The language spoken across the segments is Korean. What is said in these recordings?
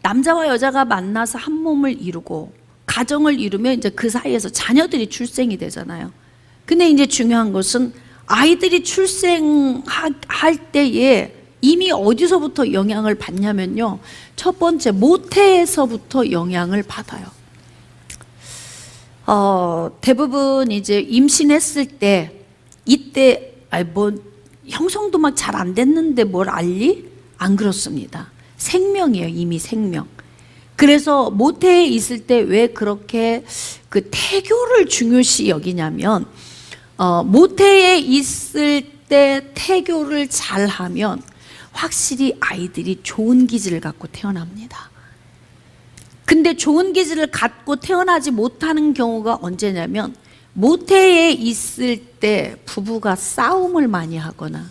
남자와 여자가 만나서 한 몸을 이루고 가정을 이루면 이제 그 사이에서 자녀들이 출생이 되잖아요. 근데 이제 중요한 것은 아이들이 출생할 때에 이미 어디서부터 영향을 받냐면요, 첫 번째 모태에서부터 영향을 받아요. 대부분 이제 임신했을 때 이때 형성도 막 잘 안 됐는데 뭘 알리? 안 그렇습니다. 생명이에요. 이미 생명. 그래서 모태에 있을 때 왜 그렇게 그 태교를 중요시 여기냐면, 모태에 있을 때 태교를 잘하면 확실히 아이들이 좋은 기질을 갖고 태어납니다. 근데 좋은 기질을 갖고 태어나지 못하는 경우가 언제냐면, 모태에 있을 때 부부가 싸움을 많이 하거나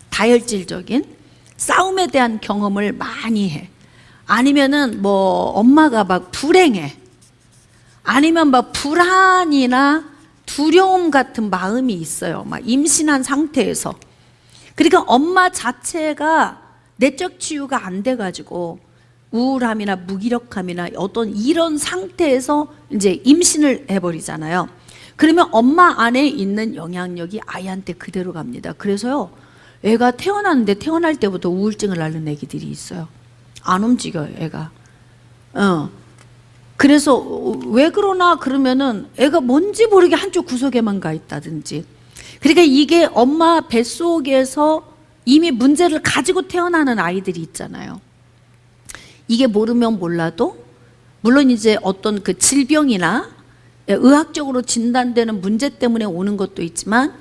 다혈질적인 싸움에 대한 경험을 많이 해. 아니면은 뭐 엄마가 막 불행해. 아니면 막 불안이나 두려움 같은 마음이 있어요. 막 임신한 상태에서. 그러니까 엄마 자체가 내적 치유가 안 돼가지고 우울함이나 무기력함이나 어떤 이런 상태에서 이제 임신을 해버리잖아요. 그러면 엄마 안에 있는 영향력이 아이한테 그대로 갑니다. 그래서요, 애가 태어났는데 태어날 때부터 우울증을 앓는 애기들이 있어요. 안 움직여요, 애가. 그래서 왜 그러나 그러면은 애가 뭔지 모르게 한쪽 구석에만 가 있다든지. 그러니까 이게 엄마 뱃속에서 이미 문제를 가지고 태어나는 아이들이 있잖아요. 이게 모르면 몰라도 물론 이제 어떤 그 질병이나 의학적으로 진단되는 문제 때문에 오는 것도 있지만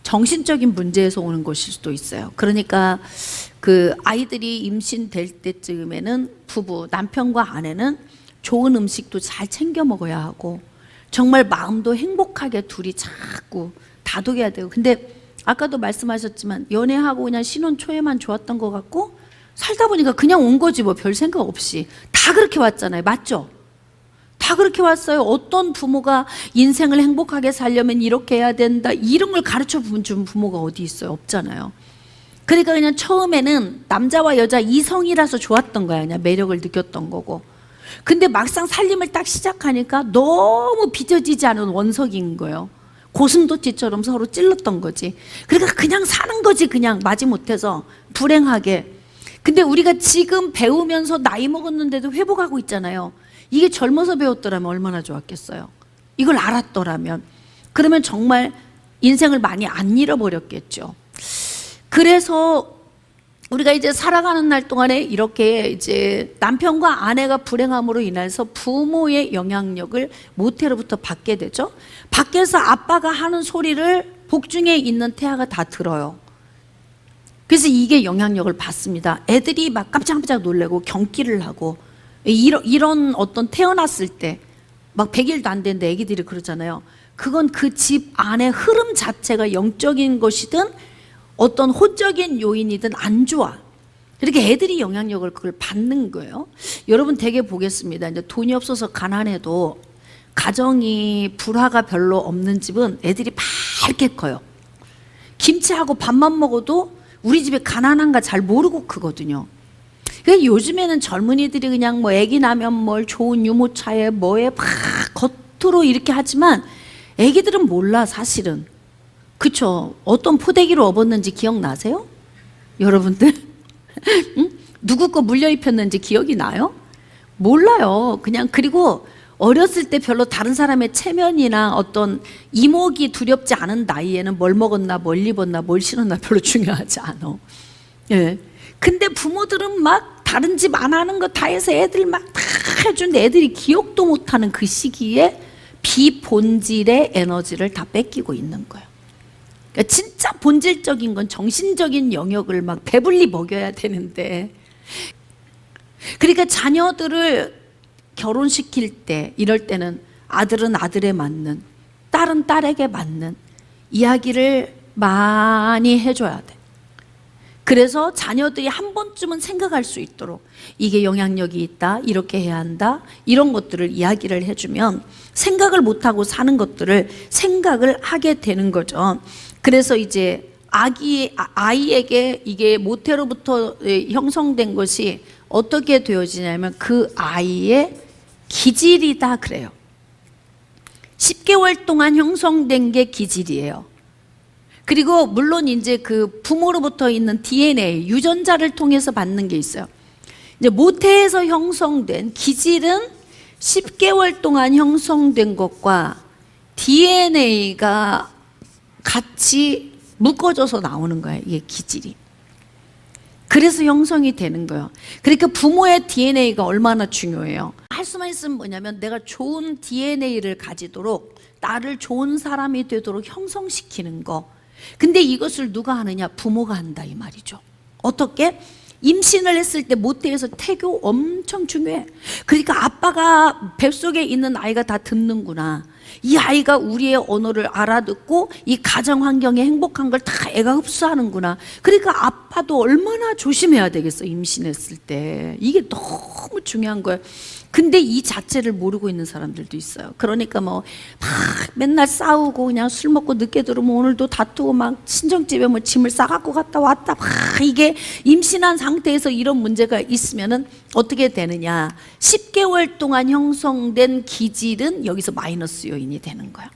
정신적인 문제에서 오는 것일 수도 있어요. 그러니까 그 아이들이 임신될 때쯤에는 부부, 남편과 아내는 좋은 음식도 잘 챙겨 먹어야 하고 정말 마음도 행복하게 둘이 자꾸 다독여야 되고. 근데 아까도 말씀하셨지만 연애하고 그냥 신혼 초에만 좋았던 것 같고 살다 보니까 그냥 온 거지 뭐 별 생각 없이. 다 그렇게 왔잖아요. 맞죠? 다 그렇게 왔어요. 어떤 부모가 인생을 행복하게 살려면 이렇게 해야 된다 이런 걸 가르쳐 준 부모가 어디 있어요? 없잖아요. 그러니까 그냥 처음에는 남자와 여자 이성이라서 좋았던 거야. 그냥 매력을 느꼈던 거고. 근데 막상 살림을 딱 시작하니까 너무 빚어지지 않은 원석인 거예요. 고슴도치처럼 서로 찔렀던 거지. 그러니까 그냥 사는 거지. 그냥 마지못해서 불행하게. 근데 우리가 지금 배우면서 나이 먹었는데도 회복하고 있잖아요. 이게 젊어서 배웠더라면 얼마나 좋았겠어요. 이걸 알았더라면. 그러면 정말 인생을 많이 안 잃어버렸겠죠. 그래서 우리가 이제 살아가는 날 동안에 이렇게 이제 남편과 아내가 불행함으로 인해서 부모의 영향력을 모태로부터 받게 되죠. 밖에서 아빠가 하는 소리를 복중에 있는 태아가 다 들어요. 그래서 이게 영향력을 받습니다. 애들이 막 깜짝깜짝 놀래고 경기를 하고 이런 어떤 태어났을 때 막 100일도 안 됐는데 애기들이 그러잖아요. 그건 그 집 안의 흐름 자체가 영적인 것이든 어떤 호적인 요인이든 안 좋아. 그렇게 애들이 영향력을 그걸 받는 거예요. 여러분 되게 보겠습니다. 이제 돈이 없어서 가난해도 가정이 불화가 별로 없는 집은 애들이 밝게 커요. 김치하고 밥만 먹어도 우리 집에 가난한가 잘 모르고 크거든요. 그러니까 요즘에는 젊은이들이 그냥 뭐 애기 나면 뭘 좋은 유모차에 뭐에 막 겉으로 이렇게 하지만 애기들은 몰라 사실은. 그쵸? 어떤 포대기로 업었는지 기억나세요? 여러분들? 응? 누구 거 물려 입혔는지 기억이 나요? 몰라요. 그냥. 그리고 어렸을 때 별로 다른 사람의 체면이나 어떤 이목이 두렵지 않은 나이에는 뭘 먹었나 뭘 입었나 뭘 신었나 별로 중요하지 않아. 예. 근데 부모들은 막 다른 집 안 하는 거 다 해서 애들 막 다 해주는데 애들이 기억도 못하는 그 시기에 비본질의 에너지를 다 뺏기고 있는 거예요. 그러니까 진짜 본질적인 건 정신적인 영역을 막 배불리 먹여야 되는데, 그러니까 자녀들을 결혼시킬 때 이럴 때는 아들은 아들에 맞는, 딸은 딸에게 맞는 이야기를 많이 해줘야 돼. 그래서 자녀들이 한 번쯤은 생각할 수 있도록 이게 영향력이 있다, 이렇게 해야 한다, 이런 것들을 이야기를 해주면 생각을 못하고 사는 것들을 생각을 하게 되는 거죠. 그래서 이제 아이에게 이게 모태로부터 형성된 것이 어떻게 되어지냐면 그 아이의 기질이다 그래요. 10개월 동안 형성된 게 기질이에요. 그리고 물론 이제 그 부모로부터 있는 DNA, 유전자를 통해서 받는 게 있어요. 이제 모태에서 형성된 기질은 10개월 동안 형성된 것과 DNA가 같이 묶어져서 나오는 거예요. 이게 기질이. 그래서 형성이 되는 거예요. 그러니까 부모의 DNA가 얼마나 중요해요. 할 수만 있으면 뭐냐면 내가 좋은 DNA를 가지도록 나를 좋은 사람이 되도록 형성시키는 거. 근데 이것을 누가 하느냐? 부모가 한다 이 말이죠. 어떻게? 임신을 했을 때 모태에서 태교 엄청 중요해. 그러니까 아빠가 뱃속에 있는 아이가 다 듣는구나. 이 아이가 우리의 언어를 알아듣고 이 가정 환경에 행복한 걸 다 애가 흡수하는구나. 그러니까 아빠도 얼마나 조심해야 되겠어, 임신했을 때. 이게 너무 중요한 거예요. 근데 이 자체를 모르고 있는 사람들도 있어요. 그러니까 뭐 막 맨날 싸우고 그냥 술 먹고 늦게 들어오면 오늘도 다투고 막 친정집에 뭐 짐을 싸갖고 갔다 왔다 막 이게 임신한 상태에서 이런 문제가 있으면은 어떻게 되느냐? 10개월 동안 형성된 기질은 여기서 마이너스 요인이 되는 거야.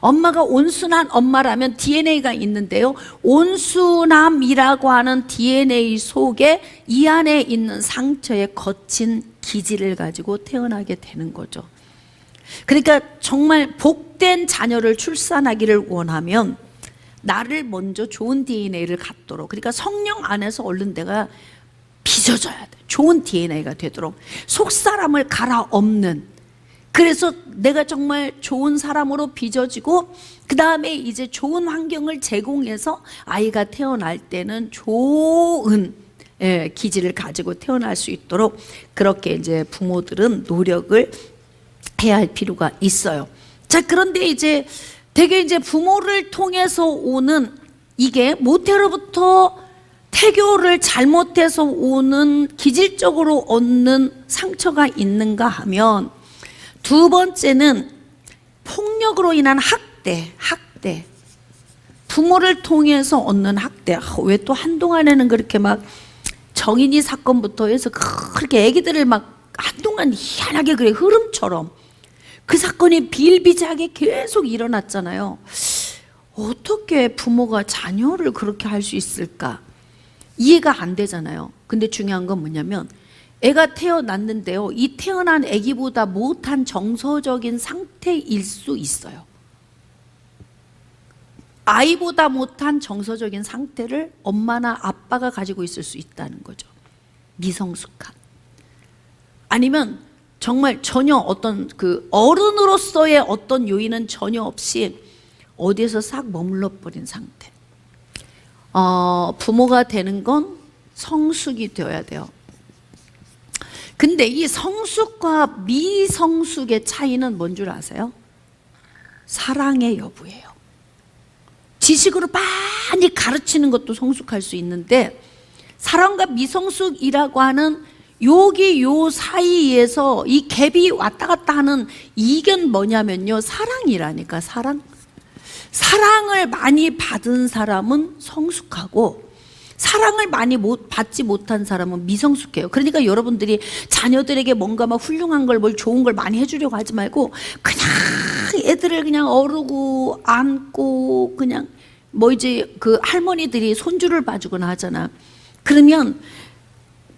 엄마가 온순한 엄마라면 DNA가 있는데요, 온순함이라고 하는 DNA 속에 이 안에 있는 상처에 거친 기질을 가지고 태어나게 되는 거죠. 그러니까 정말 복된 자녀를 출산하기를 원하면 나를 먼저 좋은 DNA를 갖도록, 그러니까 성령 안에서 얼른 내가 빚어져야 돼. 좋은 DNA가 되도록 속 사람을 갈아엎는, 그래서 내가 정말 좋은 사람으로 빚어지고 그 다음에 이제 좋은 환경을 제공해서 아이가 태어날 때는 좋은 기질을 가지고 태어날 수 있도록 그렇게 이제 부모들은 노력을 해야 할 필요가 있어요. 자, 그런데 이제 되게 이제 부모를 통해서 오는 이게 모태로부터 태교를 잘못해서 오는 기질적으로 얻는 상처가 있는가 하면, 두 번째는 폭력으로 인한 학대. 부모를 통해서 얻는 학대. 왜 또 한동안에는 그렇게 막 정인이 사건부터 해서 그렇게 애기들을 막 한동안 희한하게 그래 흐름처럼 그 사건이 비일비재하게 계속 일어났잖아요. 어떻게 부모가 자녀를 그렇게 할 수 있을까? 이해가 안 되잖아요. 근데 중요한 건 뭐냐면 애가 태어났는데요, 이 태어난 애기보다 못한 정서적인 상태일 수 있어요. 아이보다 못한 정서적인 상태를 엄마나 아빠가 가지고 있을 수 있다는 거죠. 미성숙한. 아니면 정말 전혀 어떤 그 어른으로서의 어떤 요인은 전혀 없이 어디에서 싹 머물러 버린 상태. 부모가 되는 건 성숙이 되어야 돼요. 근데 이 성숙과 미성숙의 차이는 뭔 줄 아세요? 사랑의 여부예요. 지식으로 많이 가르치는 것도 성숙할 수 있는데, 사랑과 미성숙이라고 하는 여기 요 사이에서 이 갭이 왔다 갔다 하는 이견 뭐냐면요, 사랑이라니까. 사랑을 많이 받은 사람은 성숙하고 사랑을 많이 받지 못한 사람은 미성숙해요. 그러니까 여러분들이 자녀들에게 뭔가 막 훌륭한 걸, 뭘 좋은 걸 많이 해주려고 하지 말고 그냥 애들을 그냥 어르고 안고 그냥 뭐 이제 그 할머니들이 손주를 봐주거나 하잖아. 그러면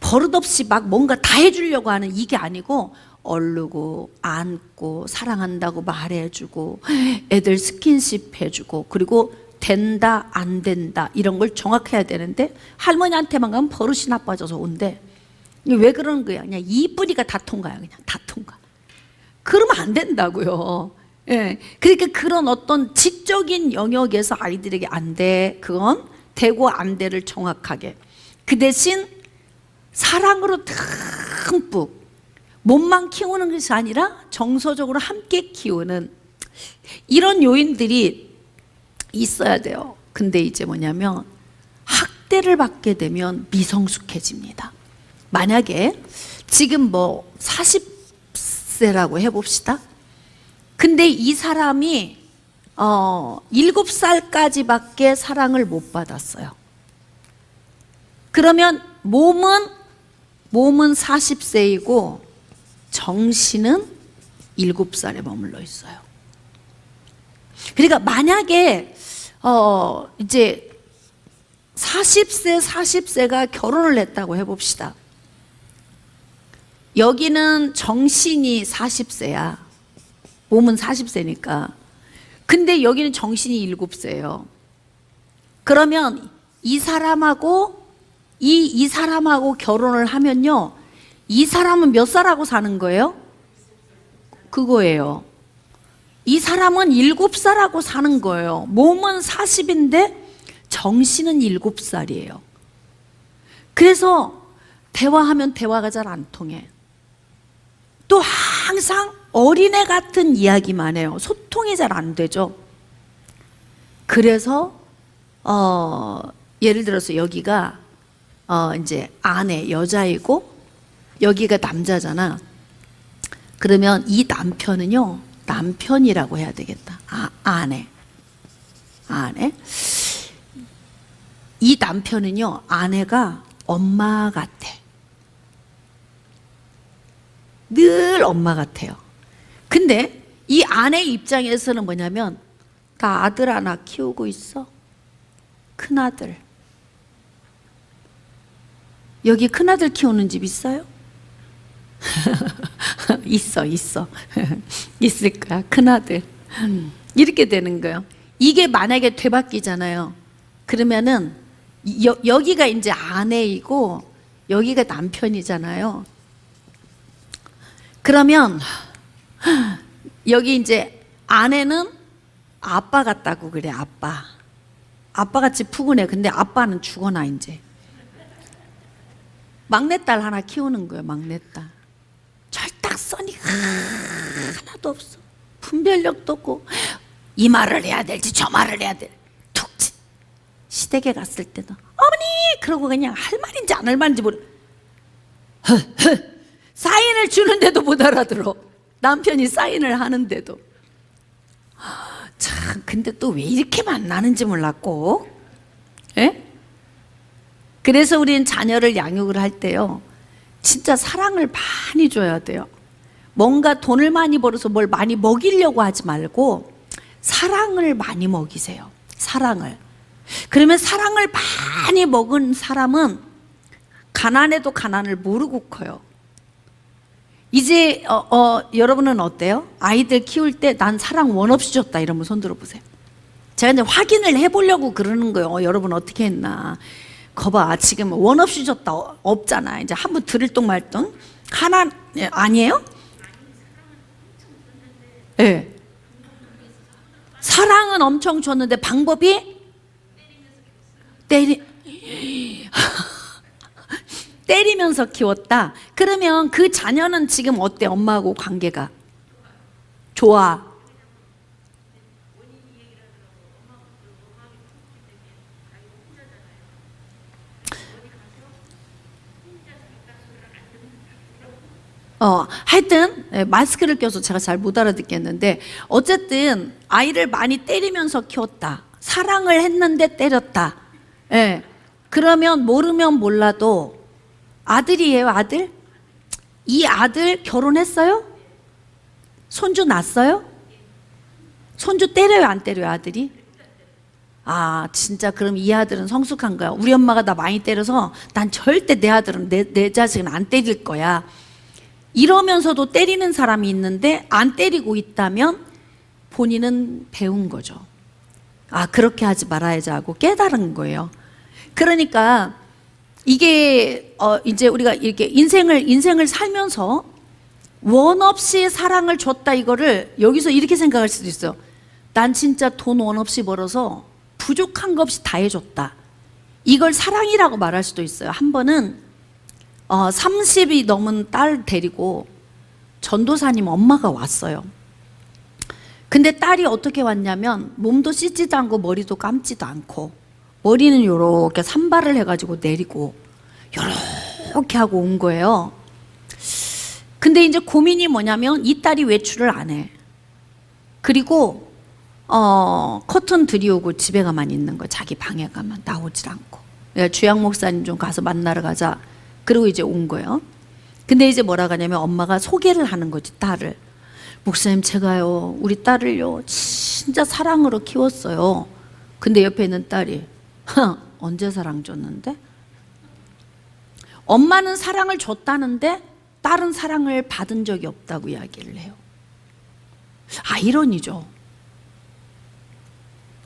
버릇없이 막 뭔가 다 해주려고 하는 이게 아니고 얼르고 안고 사랑한다고 말해주고 애들 스킨십 해주고, 그리고 된다 안 된다 이런 걸 정확해야 되는데 할머니한테만 가면 버릇이 나빠져서 온대. 왜 그러는 거야? 그냥 이쁘니까 다 통과야. 그냥 다 통과. 그러면 안 된다고요. 예. 그러니까 그런 어떤 지적인 영역에서 아이들에게 안 돼, 그건 되고 안 돼를 정확하게, 그 대신 사랑으로 듬뿍, 몸만 키우는 것이 아니라 정서적으로 함께 키우는 이런 요인들이 있어야 돼요. 근데 이제 뭐냐면 학대를 받게 되면 미성숙해집니다. 만약에 지금 뭐 40세라고 해봅시다. 근데 이 사람이 7살까지밖에 사랑을 못 받았어요. 그러면 몸은 40세이고 정신은 7살에 머물러 있어요. 그러니까 만약에 이제 40세가 결혼을 했다고 해봅시다. 여기는 정신이 40세야. 몸은 40세니까. 근데 여기는 정신이 7세예요. 그러면 이 사람하고 결혼을 하면요, 이 사람은 몇 살하고 사는 거예요? 그거예요. 이 사람은 7살하고 사는 거예요. 몸은 40인데 정신은 7살이에요. 그래서 대화하면 대화가 잘 안 통해. 또 항상 어린애 같은 이야기만 해요. 소통이 잘 안 되죠. 그래서 예를 들어서 여기가 이제 아내 여자이고 여기가 남자잖아. 그러면 이 남편은요, 남편이라고 해야 되겠다. 아내. 이 남편은요, 아내가 엄마 같아. 늘 엄마 같아요. 근데 이 아내 입장에서는 뭐냐면, 나 아들 하나 키우고 있어. 큰아들. 여기 큰아들 키우는 집 있어요? 있어. 있을 거야, 큰아들. 이렇게 되는 거예요. 이게 만약에 되바뀌잖아요. 그러면은 여기가 이제 아내이고 여기가 남편이잖아요. 그러면 여기 이제 아내는 아빠 같다고 그래. 아빠같이 푸근해. 근데 아빠는 죽어나 이제. 막내딸 하나 키우는 거예요. 막내딸. 철딱서니 하나도 없어. 분별력도 없고 이 말을 해야 될지 저 말을 해야 될. 툭 시댁에 갔을 때도 어머니 그러고 그냥 할 말인지 안 할 말인지 모르. 사인을 주는데도 못 알아들어. 남편이 사인을 하는데도. 참, 근데 또 왜 이렇게 만나는지 몰랐고. 예? 그래서 우리는 자녀를 양육을 할 때요, 진짜 사랑을 많이 줘야 돼요. 뭔가 돈을 많이 벌어서 뭘 많이 먹이려고 하지 말고 사랑을 많이 먹이세요. 사랑을. 그러면 사랑을 많이 먹은 사람은 가난해도 가난을 모르고 커요. 이제 여러분은 어때요? 아이들 키울 때 난 사랑 원 없이 줬다 이러면 손 들어보세요. 제가 이제 확인을 해보려고 그러는 거예요. 여러분 어떻게 했나. 거봐, 지금 원 없이 줬다 없잖아. 이제 한번 들을 똥 말 똥. 하나 아니에요? 예. 네. 사랑은 엄청 줬는데 방법이 때리면서 키웠다. 그러면 그 자녀는 지금 어때? 엄마하고 관계가 좋아. 하여튼 마스크를 껴서 제가 잘 못 알아듣겠는데 어쨌든 아이를 많이 때리면서 키웠다. 사랑을 했는데 때렸다. 예. 그러면 모르면 몰라도 아들이에요, 아들? 이 아들 결혼했어요? 손주 낳았어요? 손주 때려요, 안 때려요, 아들이? 아, 진짜 그럼 이 아들은 성숙한 거야. 우리 엄마가 나 많이 때려서 난 절대 내 아들은 내 자식은 안 때릴 거야. 이러면서도 때리는 사람이 있는데 안 때리고 있다면 본인은 배운 거죠. 아, 그렇게 하지 말아야지 하고 깨달은 거예요. 그러니까 이게 이제 우리가 이렇게 인생을 살면서 원 없이 사랑을 줬다, 이거를 여기서 이렇게 생각할 수도 있어요. 난 진짜 돈 원 없이 벌어서 부족한 거 없이 다 해줬다. 이걸 사랑이라고 말할 수도 있어요. 한 번은 30이 넘은 딸 데리고 전도사님 엄마가 왔어요. 근데 딸이 어떻게 왔냐면 몸도 씻지도 않고 머리도 감지도 않고 머리는 요렇게 산발을 해가지고 내리고 요렇게 하고 온 거예요. 근데 이제 고민이 뭐냐면 이 딸이 외출을 안 해. 그리고 커튼 들이오고 집에 가만 있는 거. 자기 방에 가만 나오질 않고. 주양 목사님 좀 가서 만나러 가자. 그리고 이제 온 거예요. 근데 이제 뭐라 하냐면 엄마가 소개를 하는 거지, 딸을. 목사님, 제가요 우리 딸을요 진짜 사랑으로 키웠어요. 근데 옆에 있는 딸이 언제 사랑 줬는데? 엄마는 사랑을 줬다는데 딸은 사랑을 받은 적이 없다고 이야기를 해요. 아이러니죠.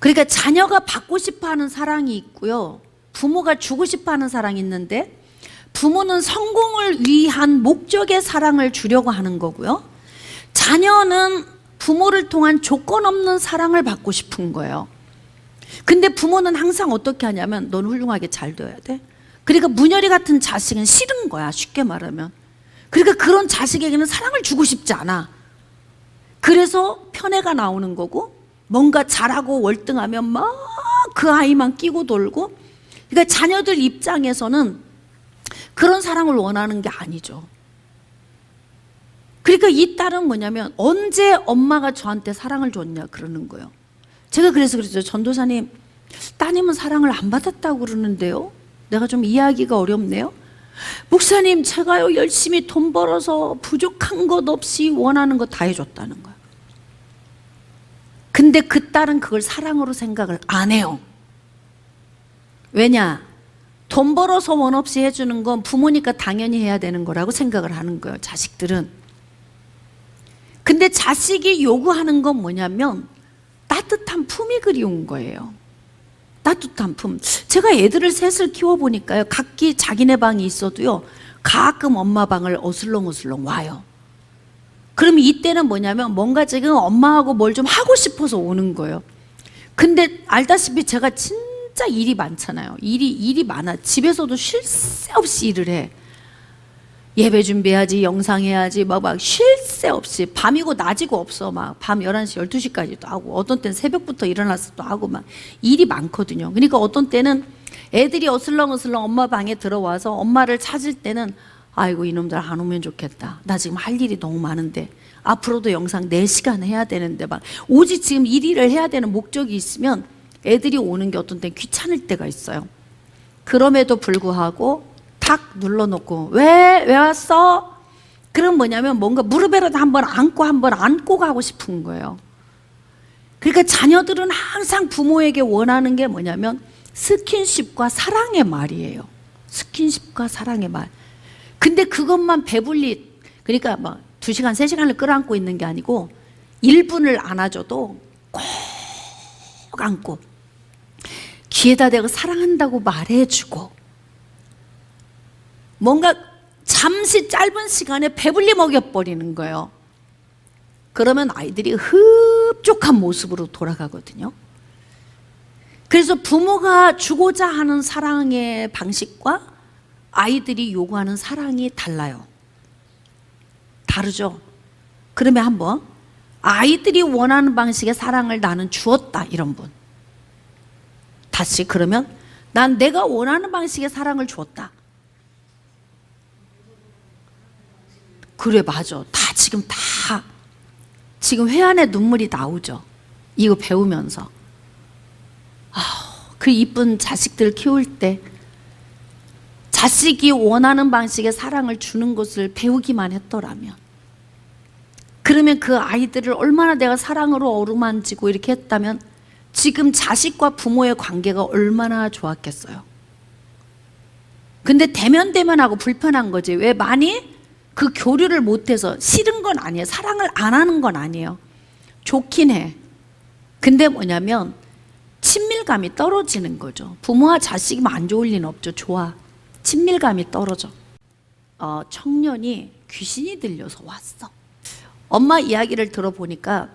그러니까 자녀가 받고 싶어하는 사랑이 있고요, 부모가 주고 싶어하는 사랑이 있는데, 부모는 성공을 위한 목적의 사랑을 주려고 하는 거고요, 자녀는 부모를 통한 조건 없는 사랑을 받고 싶은 거예요. 근데 부모는 항상 어떻게 하냐면 넌 훌륭하게 잘 돼야 돼. 그러니까 문열이 같은 자식은 싫은 거야, 쉽게 말하면. 그러니까 그런 자식에게는 사랑을 주고 싶지 않아. 그래서 편애가 나오는 거고, 뭔가 잘하고 월등하면 막 그 아이만 끼고 돌고. 그러니까 자녀들 입장에서는 그런 사랑을 원하는 게 아니죠. 그러니까 이 딸은 뭐냐면 언제 엄마가 저한테 사랑을 줬냐 그러는 거예요. 제가 그래서 그랬죠. 전도사님, 따님은 사랑을 안 받았다고 그러는데요, 내가 좀 이해하기가 어렵네요. 목사님, 제가요 열심히 돈 벌어서 부족한 것 없이 원하는 거 다 해줬다는 거예요. 근데 그 딸은 그걸 사랑으로 생각을 안 해요. 왜냐? 돈 벌어서 원 없이 해주는 건 부모니까 당연히 해야 되는 거라고 생각을 하는 거예요, 자식들은. 근데 자식이 요구하는 건 뭐냐면 따뜻한 품이 그리운 거예요. 따뜻한 품. 제가 애들을 셋을 키워보니까요, 각기 자기네 방이 있어도요 가끔 엄마 방을 어슬렁어슬렁 와요. 그럼 이때는 뭐냐면 뭔가 지금 엄마하고 뭘 좀 하고 싶어서 오는 거예요. 근데 알다시피 제가 진짜 일이 많잖아요. 일이 많아. 집에서도 쉴 새 없이 일을 해. 예배 준비해야지, 영상 해야지, 막 쉴 새 없이. 밤이고 낮이고 없어. 막 밤 11시, 12시까지도 하고, 어떤 때는 새벽부터 일어나서 또 하고, 막 일이 많거든요. 그러니까 어떤 때는 애들이 어슬렁어슬렁 엄마 방에 들어와서 엄마를 찾을 때는 아이고, 이놈들 안 오면 좋겠다. 나 지금 할 일이 너무 많은데, 앞으로도 영상 4시간 해야 되는데, 막 오직 지금 일을 해야 되는 목적이 있으면 애들이 오는 게 어떤 때는 귀찮을 때가 있어요. 그럼에도 불구하고 탁 눌러놓고 왜 왔어? 그럼 뭐냐면 뭔가 무릎에라도 한번 안고 가고 싶은 거예요. 그러니까 자녀들은 항상 부모에게 원하는 게 뭐냐면 스킨십과 사랑의 말이에요. 스킨십과 사랑의 말. 근데 그것만 배불리, 그러니까 막 2시간, 3시간을 끌어안고 있는 게 아니고 1분을 안아줘도 꼭 안고 귀에다 대고 사랑한다고 말해주고, 뭔가 잠시 짧은 시간에 배불리 먹여버리는 거예요. 그러면 아이들이 흡족한 모습으로 돌아가거든요. 그래서 부모가 주고자 하는 사랑의 방식과 아이들이 요구하는 사랑이 달라요. 다르죠? 그러면 한번 아이들이 원하는 방식의 사랑을 나는 주었다, 이런 분. 다시 그러면 난 내가 원하는 방식의 사랑을 주었다. 그래, 맞아. 지금 회한의 눈물이 나오죠. 이거 배우면서. 그 이쁜 자식들 키울 때 자식이 원하는 방식의 사랑을 주는 것을 배우기만 했더라면, 그러면 그 아이들을 얼마나 내가 사랑으로 어루만지고 이렇게 했다면 지금 자식과 부모의 관계가 얼마나 좋았겠어요. 근데 대면하고 불편한 거지. 왜 많이 그 교류를 못해서. 싫은 건 아니에요. 사랑을 안 하는 건 아니에요. 좋긴 해. 근데 뭐냐면 친밀감이 떨어지는 거죠. 부모와 자식이면 안 좋을 리는 없죠. 좋아. 친밀감이 떨어져. 청년이 귀신이 들려서 왔어. 엄마 이야기를 들어보니까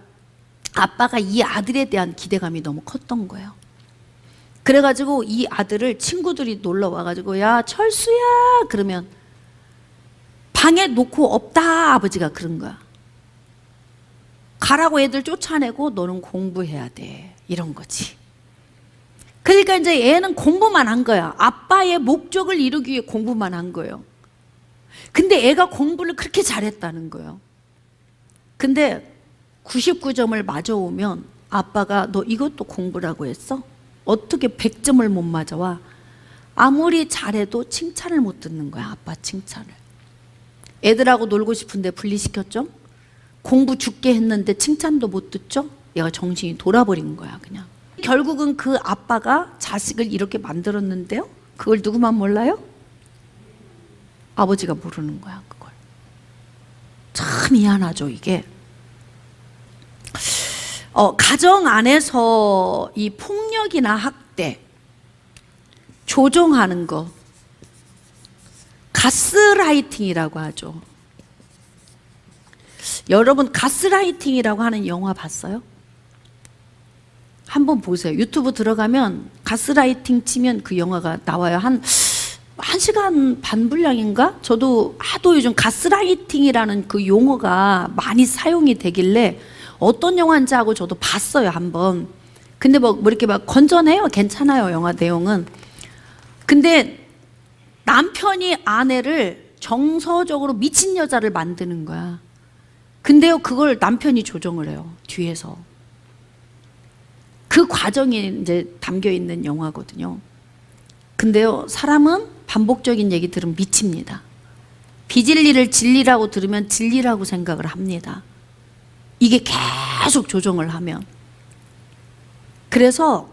아빠가 이 아들에 대한 기대감이 너무 컸던 거예요. 그래가지고 이 아들을 친구들이 놀러 와가지고 야, 철수야, 그러면 방에 놓고 없다, 아버지가 그런 거야. 가라고 애들 쫓아내고 너는 공부해야 돼, 이런 거지. 그러니까 이제 애는 공부만 한 거야. 아빠의 목적을 이루기 위해 공부만 한 거예요. 근데 애가 공부를 그렇게 잘했다는 거예요. 근데 99점을 맞아오면 아빠가 너 이것도 공부라고 했어? 어떻게 100점을 못 맞아와? 아무리 잘해도 칭찬을 못 듣는 거야, 아빠 칭찬을. 애들하고 놀고 싶은데 분리시켰죠? 공부 죽게 했는데 칭찬도 못 듣죠? 얘가 정신이 돌아버린 거야, 그냥. 결국은 그 아빠가 자식을 이렇게 만들었는데요, 그걸 누구만 몰라요? 아버지가 모르는 거야, 그걸. 참 미안하죠, 이게. 가정 안에서 이 폭력이나 학대, 조종하는 거, 가스라이팅이라고 하죠. 여러분, 가스라이팅이라고 하는 영화 봤어요? 한번 보세요. 유튜브 들어가면 가스라이팅 치면 그 영화가 나와요. 한 1시간 반 분량인가? 저도 하도 요즘 가스라이팅이라는 그 용어가 많이 사용이 되길래 어떤 영화인지 하고 저도 봤어요, 한번. 근데 뭐 이렇게 막 건전해요. 괜찮아요, 영화 내용은. 근데 남편이 아내를 정서적으로 미친 여자를 만드는 거야. 근데요, 그걸 남편이 조정을 해요, 뒤에서. 그 과정이 이제 담겨 있는 영화거든요. 근데요, 사람은 반복적인 얘기 들으면 미칩니다. 비진리를 진리라고 들으면 진리라고 생각을 합니다. 이게 계속 조정을 하면. 그래서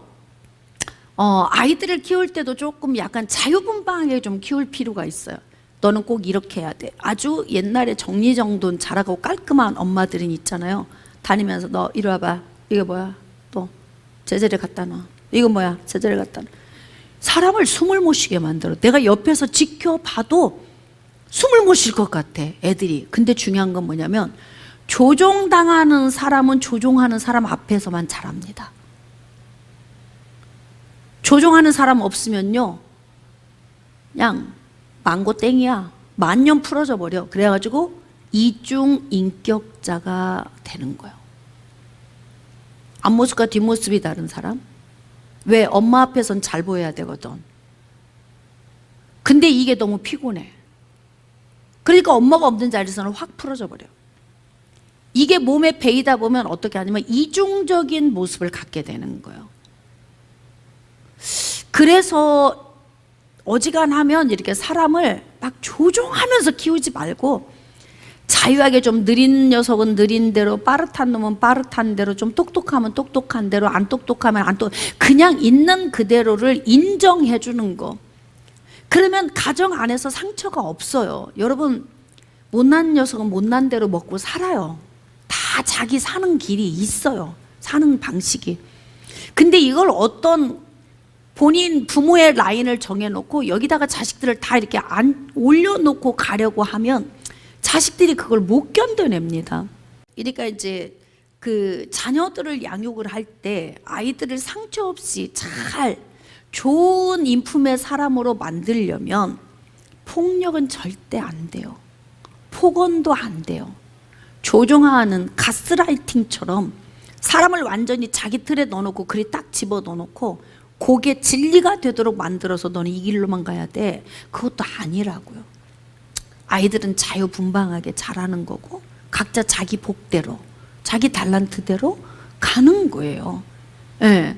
아이들을 키울 때도 조금 약간 자유분방하게 좀 키울 필요가 있어요. 너는 꼭 이렇게 해야 돼. 아주 옛날에 정리정돈 잘하고 깔끔한 엄마들은 있잖아요. 다니면서 너 이리 와봐. 이게 뭐야? 또 제자리에 갖다 놔. 이거 뭐야? 제자리에 갖다 놔. 사람을 숨을 못 쉬게 만들어. 내가 옆에서 지켜봐도 숨을 못 쉴 것 같아, 애들이. 근데 중요한 건 뭐냐면 조종당하는 사람은 조종하는 사람 앞에서만 잘합니다. 조종하는 사람 없으면요, 그냥 망고 땡이야. 만년 풀어져 버려. 그래가지고 이중인격자가 되는 거예요. 앞모습과 뒷모습이 다른 사람. 왜? 엄마 앞에선 잘 보여야 되거든. 근데 이게 너무 피곤해. 그러니까 엄마가 없는 자리에서는 확 풀어져 버려. 이게 몸에 배이다 보면 어떻게 하냐면 이중적인 모습을 갖게 되는 거예요. 그래서 어지간하면 이렇게 사람을 막 조종하면서 키우지 말고 자유하게, 좀 느린 녀석은 느린 대로, 빠릇한 놈은 빠릇한 대로, 좀 똑똑하면 똑똑한 대로, 안 똑똑하면 안 그냥 있는 그대로를 인정해 주는 거. 그러면 가정 안에서 상처가 없어요. 여러분, 못난 녀석은 못난 대로 먹고 살아요. 다 자기 사는 길이 있어요, 사는 방식이. 근데 이걸 어떤 본인 부모의 라인을 정해놓고 여기다가 자식들을 다 이렇게 올려놓고 가려고 하면 자식들이 그걸 못 견뎌냅니다. 그러니까 이제 그 자녀들을 양육을 할 때 아이들을 상처 없이 잘 좋은 인품의 사람으로 만들려면 폭력은 절대 안 돼요. 폭언도 안 돼요. 조종하는 가스라이팅처럼 사람을 완전히 자기 틀에 넣어놓고 그리 딱 집어 넣어놓고 그게 진리가 되도록 만들어서 너는 이 길로만 가야 돼. 그것도 아니라고요. 아이들은 자유분방하게 자라는 거고 각자 자기 복대로, 자기 달란트대로 가는 거예요. 네.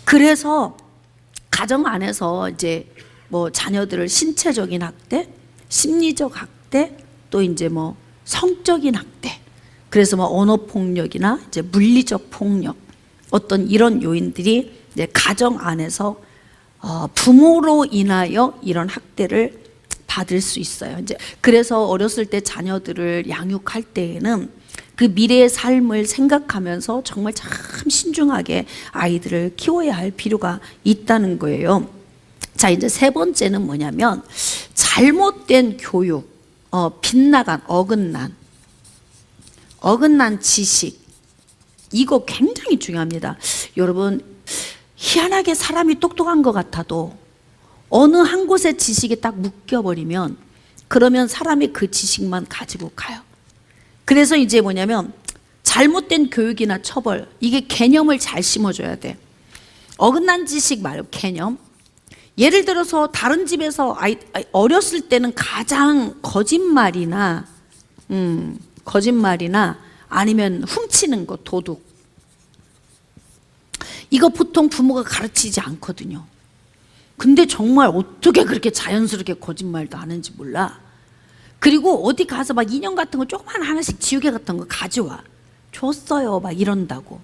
그래서 가정 안에서 이제 뭐 자녀들을 신체적인 학대, 심리적 학대, 또 이제 뭐 성적인 학대, 그래서 뭐 언어 폭력이나 이제 물리적 폭력, 어떤 이런 요인들이 이제 가정 안에서 부모로 인하여 이런 학대를 받을 수 있어요. 이제 그래서 어렸을 때 자녀들을 양육할 때에는 그 미래의 삶을 생각하면서 정말 참 신중하게 아이들을 키워야 할 필요가 있다는 거예요. 자, 이제 세 번째는 뭐냐면 잘못된 교육, 빗나간 어긋난 지식, 이거 굉장히 중요합니다. 여러분, 희한하게 사람이 똑똑한 것 같아도 어느 한 곳에 지식이 딱 묶여버리면 그러면 사람이 그 지식만 가지고 가요. 그래서 이제 뭐냐면 잘못된 교육이나 처벌, 이게 개념을 잘 심어줘야 돼. 어긋난 지식 말고 개념. 예를 들어서 다른 집에서 어렸을 때는 가장 거짓말이나 아니면 훔치는 거, 도둑, 이거 보통 부모가 가르치지 않거든요. 근데 정말 어떻게 그렇게 자연스럽게 거짓말도 하는지 몰라. 그리고 어디 가서 막 인형 같은 거 조그만 하나씩 지우개 같은 거 가져와. 줬어요 막 이런다고.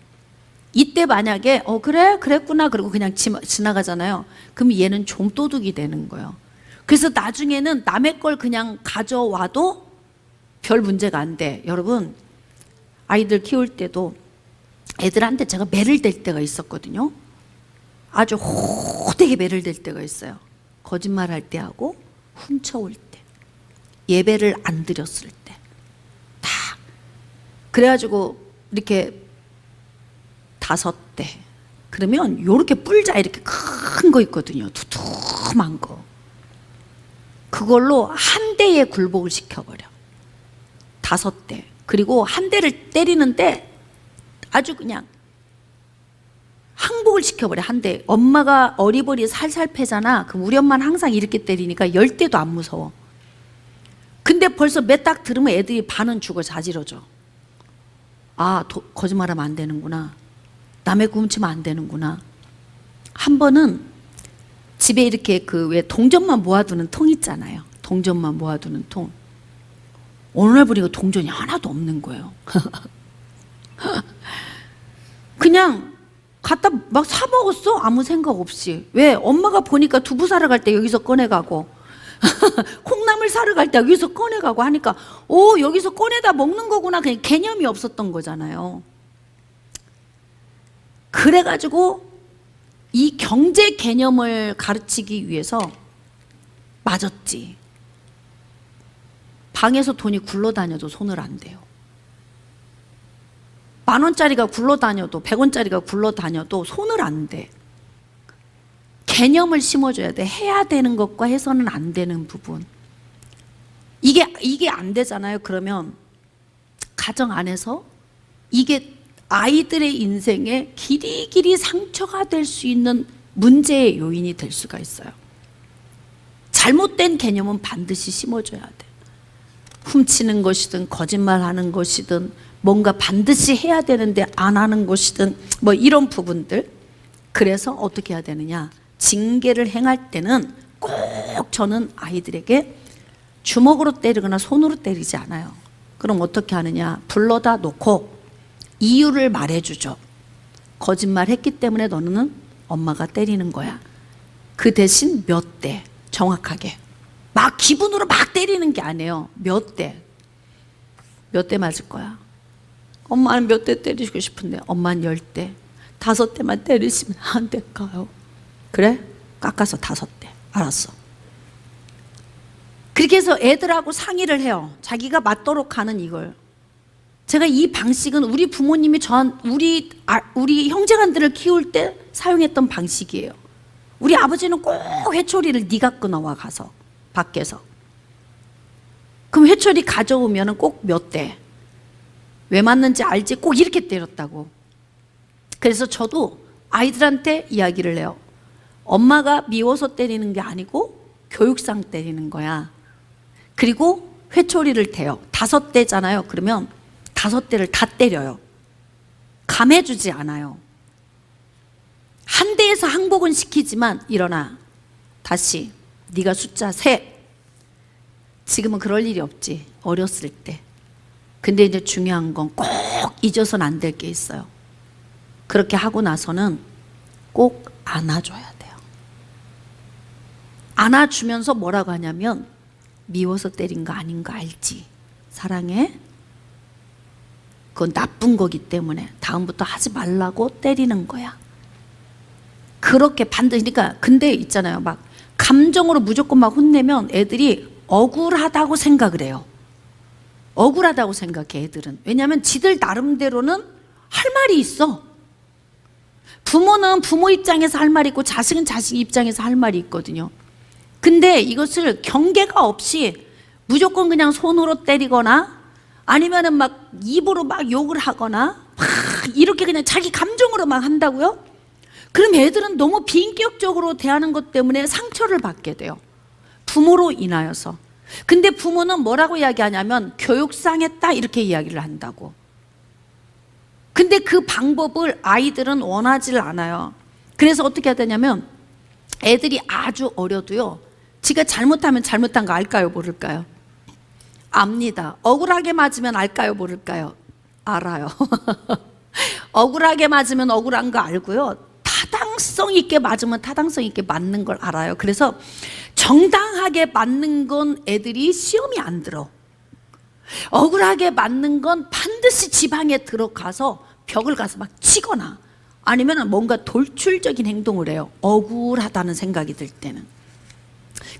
이때 만약에 그래? 그랬구나 그러고 그냥 지나가잖아요. 그럼 얘는 좀도둑이 되는 거예요. 그래서 나중에는 남의 걸 그냥 가져와도 별 문제가 안 돼. 여러분, 아이들 키울 때도 애들한테 제가 매를 댈 때가 있었거든요. 아주 호되게 매를 댈 때가 있어요. 거짓말할 때 하고 훔쳐올 때, 예배를 안 드렸을 때 다. 그래가지고 이렇게 5대 그러면 요렇게 뿔자 이렇게 큰 거 있거든요. 두툼한 거. 그걸로 한 대에 굴복을 시켜버려. 5대. 그리고 한 대를 때리는데 아주 그냥 항복을 시켜버려. 한 대. 엄마가 어리버리 살살 패잖아. 그럼 우리 엄마는 항상 이렇게 때리니까 10대도 안 무서워. 근데 벌써 몇 딱 들으면 애들이 반은 죽어 자지러져. 거짓말하면 안 되는구나. 남의 거 훔치면 안 되는구나. 한 번은 집에 이렇게 왜 동전만 모아두는 통 있잖아요. 동전만 모아두는 통. 어느 날 보니까 동전이 하나도 없는 거예요. 그냥 갖다 막 사 먹었어. 아무 생각 없이. 왜? 엄마가 보니까 두부 사러 갈 때 여기서 꺼내가고 콩나물 사러 갈 때 여기서 꺼내가고 하니까 여기서 꺼내다 먹는 거구나. 그냥 개념이 없었던 거잖아요. 그래가지고 이 경제 개념을 가르치기 위해서 맞았지. 방에서 돈이 굴러다녀도 손을 안 대요. 10,000원짜리가 굴러다녀도 100원짜리가 굴러다녀도 손을 안 대. 개념을 심어줘야 돼. 해야 되는 것과 해서는 안 되는 부분. 이게 안 되잖아요. 그러면 가정 안에서 이게 아이들의 인생에 길이길이 상처가 될 수 있는 문제의 요인이 될 수가 있어요. 잘못된 개념은 반드시 심어줘야 돼. 훔치는 것이든 거짓말하는 것이든 뭔가 반드시 해야 되는데 안 하는 것이든 뭐 이런 부분들. 그래서 어떻게 해야 되느냐, 징계를 행할 때는 꼭 저는 아이들에게 주먹으로 때리거나 손으로 때리지 않아요. 그럼 어떻게 하느냐, 불러다 놓고 이유를 말해주죠. 거짓말 했기 때문에 너는 엄마가 때리는 거야. 그 대신 몇 대 정확하게. 막 기분으로 막 때리는 게 아니에요. 몇 대. 몇 대 맞을 거야. 엄마는 몇 대 때리고 싶은데 엄마는 10대. 5대만 때리시면 안 될까요? 그래? 깎아서 5대. 알았어. 그렇게 해서 애들하고 상의를 해요. 자기가 맞도록 하는 이걸. 제가 이 방식은 우리 부모님이 우리 형제간들을 키울 때 사용했던 방식이에요. 우리 아버지는 꼭 회초리를 네가 끊어와 가서 밖에서. 그럼 회초리 가져오면 꼭 몇 대. 왜 맞는지 알지? 꼭 이렇게 때렸다고. 그래서 저도 아이들한테 이야기를 해요. 엄마가 미워서 때리는 게 아니고 교육상 때리는 거야. 그리고 회초리를 대요. 5대잖아요. 그러면 5대를 다 때려요. 감해주지 않아요. 한 대에서 항복은 시키지만 일어나. 다시. 네가 숫자 세. 지금은 그럴 일이 없지. 어렸을 때. 근데 이제 중요한 건 꼭 잊어서는 안 될 게 있어요. 그렇게 하고 나서는 꼭 안아줘야 돼요. 안아주면서 뭐라고 하냐면, 미워서 때린 거 아닌 거 알지? 사랑해? 그건 나쁜 거기 때문에 다음부터 하지 말라고 때리는 거야. 그렇게 반드시. 그러니까 근데 있잖아요, 막 감정으로 무조건 막 혼내면 애들이 억울하다고 생각을 해요. 억울하다고 생각해 애들은. 왜냐하면 지들 나름대로는 할 말이 있어. 부모는 부모 입장에서 할 말이 있고 자식은 자식 입장에서 할 말이 있거든요. 근데 이것을 경계가 없이 무조건 그냥 손으로 때리거나 아니면은 막 입으로 막 욕을 하거나 막 이렇게 그냥 자기 감정으로 막 한다고요? 그럼 애들은 너무 비인격적으로 대하는 것 때문에 상처를 받게 돼요. 부모로 인하여서. 근데 부모는 뭐라고 이야기하냐면 교육상했다 이렇게 이야기를 한다고. 근데 그 방법을 아이들은 원하질 않아요. 그래서 어떻게 해야 되냐면 애들이 아주 어려도요, 지가 잘못하면 잘못한 거 알까요, 모를까요? 압니다. 억울하게 맞으면 알까요, 모를까요? 알아요. 억울하게 맞으면 억울한 거 알고요, 타당성 있게 맞으면 타당성 있게 맞는 걸 알아요. 그래서 정당하게 맞는 건 애들이 시험이 안 들어. 억울하게 맞는 건 반드시 지방에 들어가서 벽을 가서 막 치거나 아니면 뭔가 돌출적인 행동을 해요. 억울하다는 생각이 들 때는.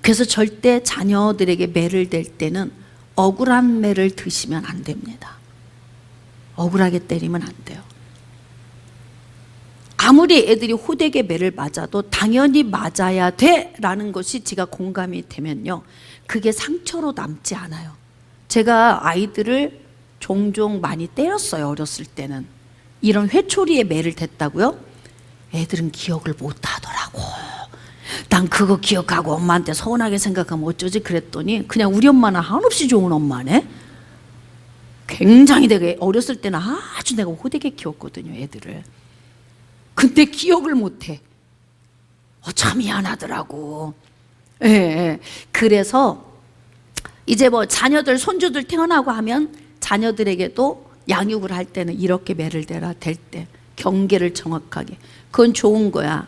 그래서 절대 자녀들에게 매를 댈 때는 억울한 매를 드시면 안 됩니다. 억울하게 때리면 안 돼요. 아무리 애들이 호되게 매를 맞아도 당연히 맞아야 돼 라는 것이 제가 공감이 되면요, 그게 상처로 남지 않아요. 제가 아이들을 종종 많이 때렸어요. 어렸을 때는. 이런 회초리에 매를 댔다고요? 애들은 기억을 못 하더라고. 난 그거 기억하고 엄마한테 서운하게 생각하면 어쩌지 그랬더니 그냥 우리 엄마는 한없이 좋은 엄마네. 굉장히 내가 어렸을 때는 아주 내가 호되게 키웠거든요, 애들을. 근데 기억을 못해. 참 미안하더라고. 예, 예. 그래서 이제 뭐 자녀들, 손주들 태어나고 하면 자녀들에게도 양육을 할 때는 이렇게 매를 대라, 댈 때 경계를 정확하게. 그건 좋은 거야,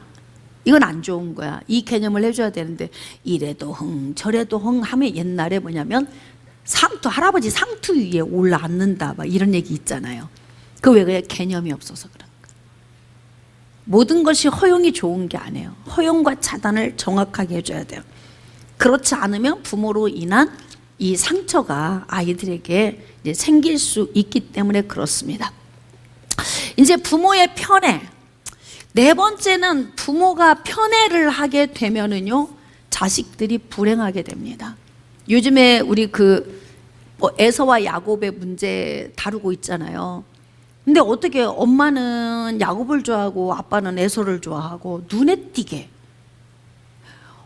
이건 안 좋은 거야, 이 개념을 해줘야 되는데 이래도 흥 저래도 흥 하면 옛날에 뭐냐면 상투, 할아버지 상투 위에 올라앉는다 막 이런 얘기 있잖아요. 그 왜 그래? 개념이 없어서 그런 거야. 모든 것이 허용이 좋은 게 아니에요. 허용과 차단을 정확하게 해줘야 돼요. 그렇지 않으면 부모로 인한 이 상처가 아이들에게 이제 생길 수 있기 때문에 그렇습니다. 이제 부모의 편애. 네 번째는 부모가 편애를 하게 되면은요, 자식들이 불행하게 됩니다. 요즘에 우리 에서와 야곱의 문제 다루고 있잖아요. 근데 어떻게 엄마는 야곱을 좋아하고 아빠는 에서를 좋아하고 눈에 띄게.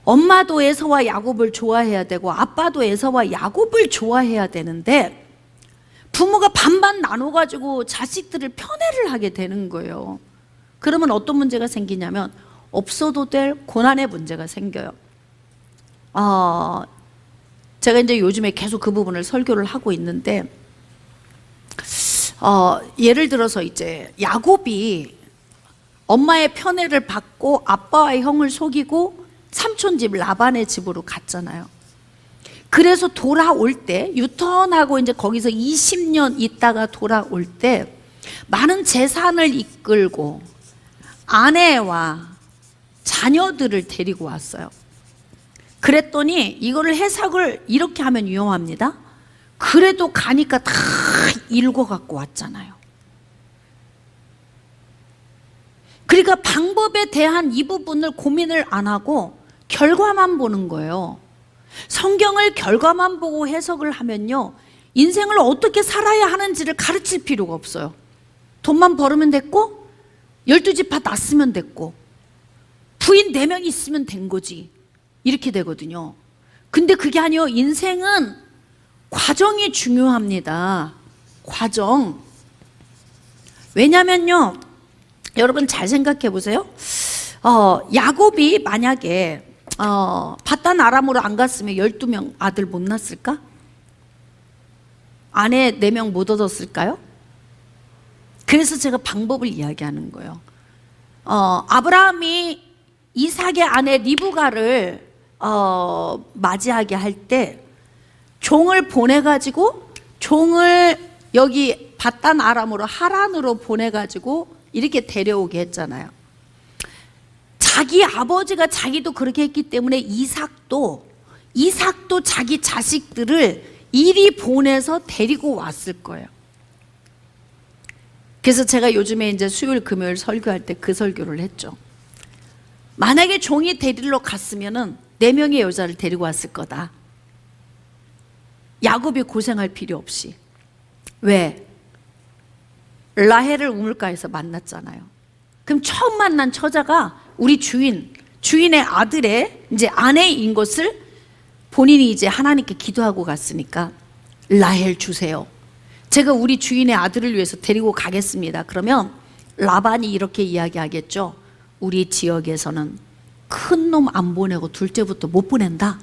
엄마도 에서와 야곱을 좋아해야 되고 아빠도 에서와 야곱을 좋아해야 되는데 부모가 반반 나눠가지고 자식들을 편애를 하게 되는 거예요. 그러면 어떤 문제가 생기냐면 없어도 될 고난의 문제가 생겨요. 제가 이제 요즘에 계속 그 부분을 설교를 하고 있는데, 예를 들어서 이제 야곱이 엄마의 편애를 받고 아빠와 형을 속이고 삼촌 집 라반의 집으로 갔잖아요. 그래서 돌아올 때 유턴하고 이제 거기서 20년 있다가 돌아올 때 많은 재산을 이끌고 아내와 자녀들을 데리고 왔어요. 그랬더니 이거를 해석을 이렇게 하면 위험합니다. 그래도 가니까 다 읽어 갖고 왔잖아요. 그러니까 방법에 대한 이 부분을 고민을 안 하고 결과만 보는 거예요. 성경을 결과만 보고 해석을 하면요, 인생을 어떻게 살아야 하는지를 가르칠 필요가 없어요. 돈만 벌으면 됐고 12집 다 났으면 됐고 부인 4명 있으면 된 거지, 이렇게 되거든요. 근데 그게 아니에요. 인생은 과정이 중요합니다. 과정. 왜냐면요, 여러분 잘 생각해 보세요. 야곱이 만약에 바단 아람으로 안 갔으면 12명 아들 못 낳았을까? 아내 4명 못 얻었을까요? 그래서 제가 방법을 이야기하는 거예요. 아브라함이 이삭의 아내 리브가를 맞이하게 할 때 종을 보내가지고, 종을 여기 바단 아람으로 하란으로 보내가지고 이렇게 데려오게 했잖아요. 자기 아버지가 자기도 그렇게 했기 때문에 이삭도 자기 자식들을 이리 보내서 데리고 왔을 거예요. 그래서 제가 요즘에 이제 수요일 금요일 설교할 때 그 설교를 했죠. 만약에 종이 데리러 갔으면은 4명의 여자를 데리고 왔을 거다. 야곱이 고생할 필요 없이. 왜? 라헬을 우물가에서 만났잖아요. 그럼 처음 만난 처자가 우리 주인의 아들의 이제 아내인 것을 본인이 이제 하나님께 기도하고 갔으니까 라헬 주세요. 제가 우리 주인의 아들을 위해서 데리고 가겠습니다. 그러면 라반이 이렇게 이야기하겠죠. 우리 지역에서는 큰 놈 안 보내고 둘째부터 못 보낸다.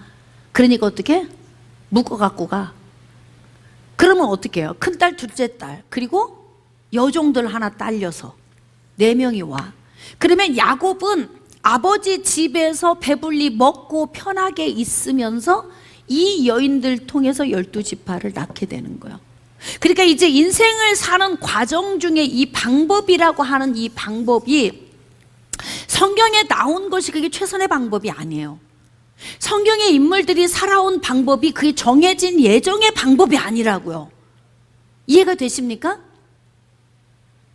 그러니까 어떻게? 묶어갖고 가. 그러면 어떻게 해요? 큰딸, 둘째 딸, 그리고 여종들 하나 딸려서 4명이 와. 그러면 야곱은 아버지 집에서 배불리 먹고 편하게 있으면서 이 여인들 통해서 12지파를 낳게 되는 거예요. 그러니까 이제 인생을 사는 과정 중에 이 방법이라고 하는 이 방법이 성경에 나온 것이 그게 최선의 방법이 아니에요. 성경의 인물들이 살아온 방법이 그게 정해진 예정의 방법이 아니라고요. 이해가 되십니까?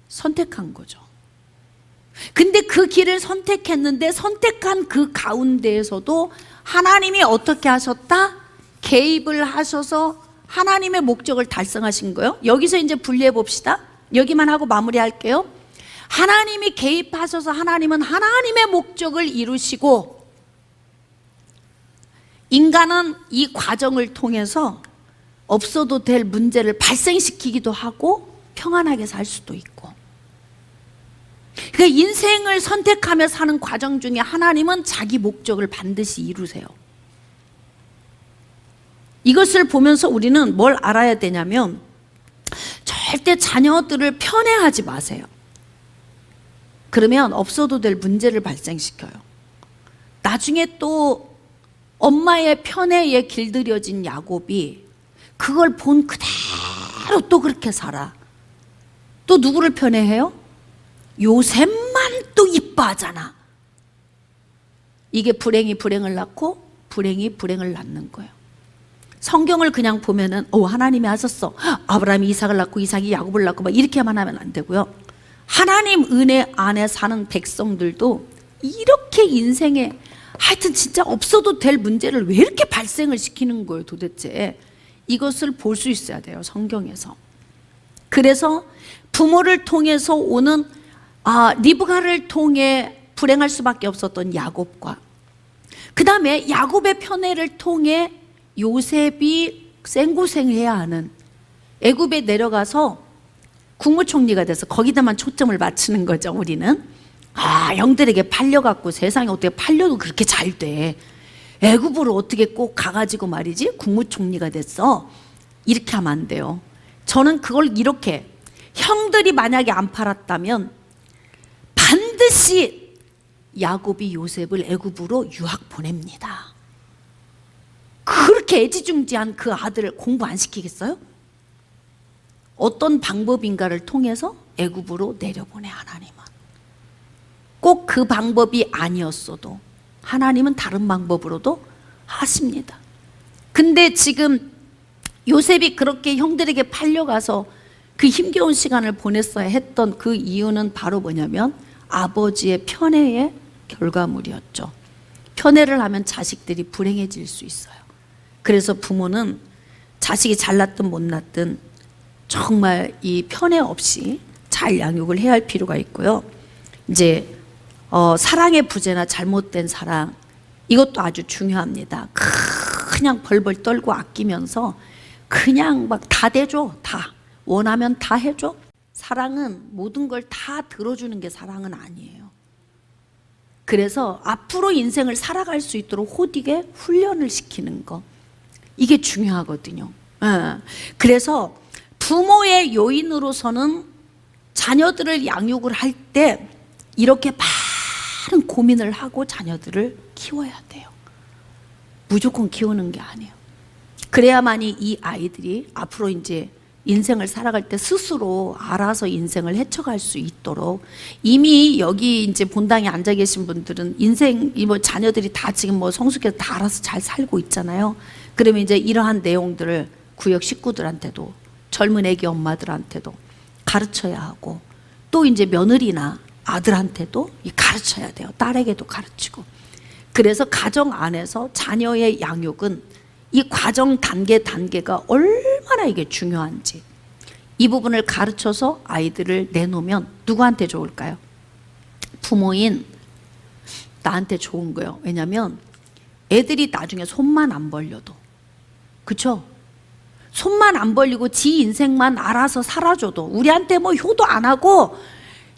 선택한 거죠. 근데 그 길을 선택했는데 선택한 그 가운데에서도 하나님이 어떻게 하셨다? 개입을 하셔서 하나님의 목적을 달성하신 거예요. 여기서 이제 분리해 봅시다. 여기만 하고 마무리할게요. 하나님이 개입하셔서 하나님은 하나님의 목적을 이루시고 인간은 이 과정을 통해서 없어도 될 문제를 발생시키기도 하고 평안하게 살 수도 있고, 그러니까 인생을 선택하며 사는 과정 중에 하나님은 자기 목적을 반드시 이루세요. 이것을 보면서 우리는 뭘 알아야 되냐면 절대 자녀들을 편애하지 마세요. 그러면 없어도 될 문제를 발생시켜요. 나중에 또 엄마의 편애에 길들여진 야곱이 그걸 본 그대로 또 그렇게 살아. 또 누구를 편애해요? 요셉만 또 이뻐하잖아. 이게 불행이 불행을 낳고 불행이 불행을 낳는 거예요. 성경을 그냥 보면은 하나님이 하셨어, 아브라함이 이삭을 낳고 이삭이 야곱을 낳고 막 이렇게만 하면 안 되고요. 하나님 은혜 안에 사는 백성들도 이렇게 인생에 하여튼 진짜 없어도 될 문제를 왜 이렇게 발생을 시키는 거예요 도대체. 이것을 볼 수 있어야 돼요 성경에서. 그래서 부모를 통해서 오는 리브가를 통해 불행할 수밖에 없었던 야곱과, 그 다음에 야곱의 편애를 통해 요셉이 생고생해야 하는, 애굽에 내려가서 국무총리가 돼서 거기다만 초점을 맞추는 거죠. 우리는 형들에게 팔려갖고 세상에 어떻게 팔려도 그렇게 잘 돼, 애굽으로 어떻게 꼭 가가지고 말이지 국무총리가 됐어, 이렇게 하면 안 돼요. 저는 그걸 이렇게, 형들이 만약에 안 팔았다면 반드시 야곱이 요셉을 애굽으로 유학 보냅니다. 그렇게 애지중지한 그 아들을 공부 안 시키겠어요? 어떤 방법인가를 통해서 애굽으로 내려보내 하나님은. 꼭 그 방법이 아니었어도 하나님은 다른 방법으로도 하십니다. 근데 지금 요셉이 그렇게 형들에게 팔려가서 그 힘겨운 시간을 보냈어야 했던 그 이유는 바로 뭐냐면 아버지의 편애의 결과물이었죠. 편애를 하면 자식들이 불행해질 수 있어요. 그래서 부모는 자식이 잘났든 못났든 정말 이 편애 없이 잘 양육을 해야 할 필요가 있고요. 이제 사랑의 부재나 잘못된 사랑, 이것도 아주 중요합니다. 그냥 벌벌 떨고 아끼면서 그냥 막 다 대줘, 다 원하면 다 해줘. 사랑은 모든 걸 다 들어주는 게 사랑은 아니에요. 그래서 앞으로 인생을 살아갈 수 있도록 호되게 훈련을 시키는 거, 이게 중요하거든요. 그래서 부모의 요인으로서는 자녀들을 양육을 할 때 이렇게 많은 고민을 하고 자녀들을 키워야 돼요. 무조건 키우는 게 아니에요. 그래야만이 이 아이들이 앞으로 이제 인생을 살아갈 때 스스로 알아서 인생을 헤쳐갈 수 있도록, 이미 여기 이제 본당에 앉아 계신 분들은 인생, 뭐 자녀들이 다 지금 뭐 성숙해서 다 알아서 잘 살고 있잖아요. 그러면 이제 이러한 내용들을 구역 식구들한테도, 젊은 애기 엄마들한테도 가르쳐야 하고, 또 이제 며느리나 아들한테도 가르쳐야 돼요. 딸에게도 가르치고. 그래서 가정 안에서 자녀의 양육은 이 과정 단계가 얼마나 이게 중요한지, 이 부분을 가르쳐서 아이들을 내놓으면 누구한테 좋을까요? 부모인 나한테 좋은 거예요. 왜냐면 애들이 나중에 손만 안 벌려도, 그쵸? 손만 안 벌리고 지 인생만 알아서 살아줘도, 우리한테 뭐 효도 안 하고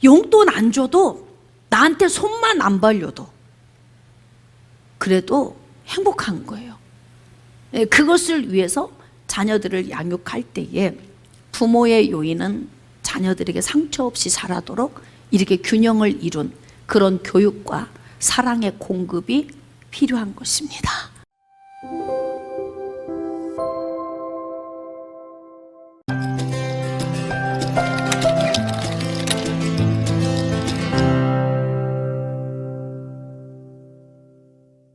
용돈 안 줘도, 나한테 손만 안 벌려도 그래도 행복한 거예요. 그것을 위해서 자녀들을 양육할 때에 부모의 요인은 자녀들에게 상처 없이 자라도록 이렇게 균형을 이룬 그런 교육과 사랑의 공급이 필요한 것입니다.